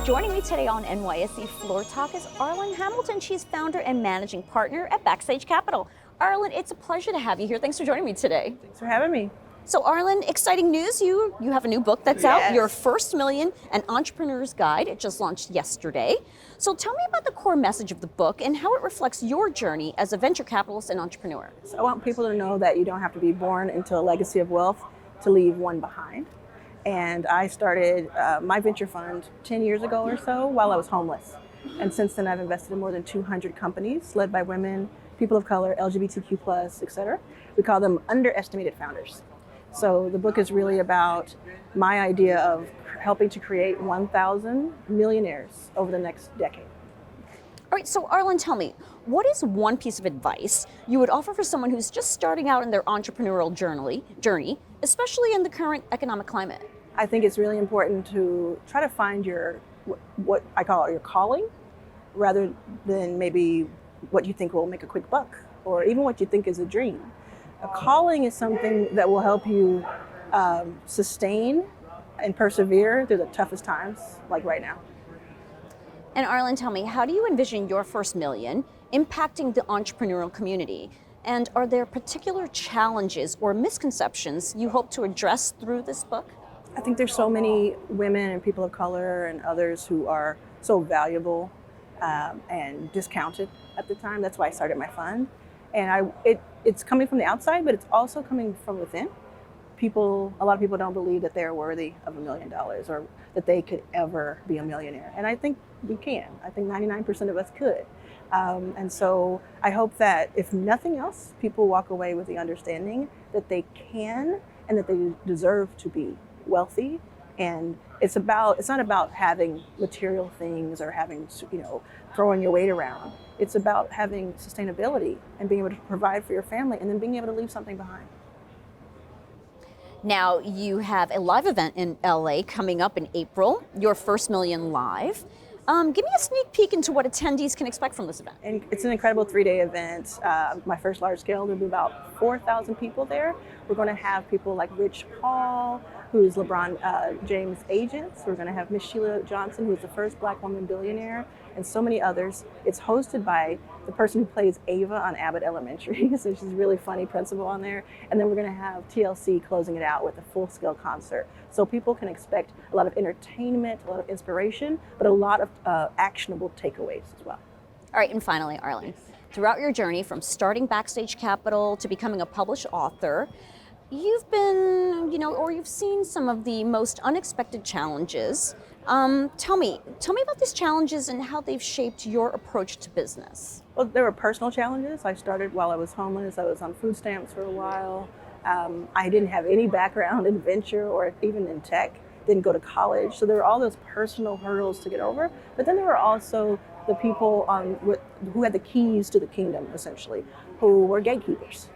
Joining me today on NYSE Floor Talk is Arlan Hamilton. She's founder and managing partner at Backstage Capital. Arlan, it's a pleasure to have you here. Thanks for joining me today. Thanks for having me. So Arlan, exciting news. You have a new book that's out, Your First Million, An Entrepreneur's Guide. It just launched yesterday. So tell me about the core message of the book and how it reflects your journey as a venture capitalist and entrepreneur. So I want people to know that you don't have to be born into a legacy of wealth to leave one behind. And I started my venture fund 10 years ago or so while I was homeless. And since then I've invested in more than 200 companies led by women, people of color, LGBTQ+, et cetera. We call them underestimated founders. So the book is really about my idea of helping to create 1,000 millionaires over the next decade. All right, so Arlan, tell me, what is one piece of advice you would offer for someone who's just starting out in their entrepreneurial journey, especially in the current economic climate? I think it's really important to try to find your, what I call your calling, rather than maybe what you think will make a quick buck, or even what you think is a dream. A calling is something that will help you sustain and persevere through the toughest times, like right now. And Arlan, tell me, how do you envision your first million impacting the entrepreneurial community? And are there particular challenges or misconceptions you hope to address through this book? I think there's so many women and people of color and others who are so valuable and discounted at the time. That's why I started my fund. And it's coming from the outside, but it's also coming from within. A lot of people don't believe that they're worthy of $1 million or that they could ever be a millionaire. And I think we can. I think 99% of us could. And so I hope that if nothing else, people walk away with the understanding that they can and that they deserve to be wealthy. And it's not about having material things or having, throwing your weight around. It's about having sustainability and being able to provide for your family and then being able to leave something behind. Now, you have a live event in LA coming up in April, Your First Million Live. Give me a sneak peek into what attendees can expect from this event. And it's an incredible 3-day event. My first large scale, there'll be about 4,000 people there. We're going to have people like Rich Paul, who's LeBron James' agent. We're going to have Miss Sheila Johnson, who's the first Black woman billionaire, and so many others. It's hosted by the person who plays Ava on Abbott Elementary, so she's a really funny principal on there. And then we're going to have TLC closing it out with a full-scale concert. So people can expect a lot of entertainment, a lot of inspiration, but a lot of actionable takeaways as well. All right, and finally, Arlan, throughout your journey from starting Backstage Capital to becoming a published author, you've been, or you've seen some of the most unexpected challenges. Tell me about these challenges and how they've shaped your approach to business. Well, there were personal challenges. I started while I was homeless. I was on food stamps for a while. I didn't have any background in venture or even in tech. Didn't go to college. So there were all those personal hurdles to get over. But then there were also the people who had the keys to the kingdom, essentially, who were gatekeepers.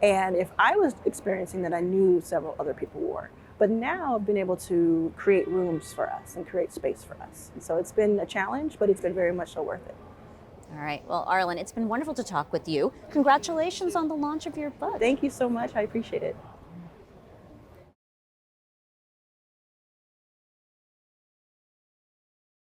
And if I was experiencing that, I knew several other people were. But now I've been able to create rooms for us and create space for us. And so it's been a challenge, but it's been very much so worth it. All right. Well, Arlan, it's been wonderful to talk with you. Congratulations on the launch of your book. Thank you so much. I appreciate it.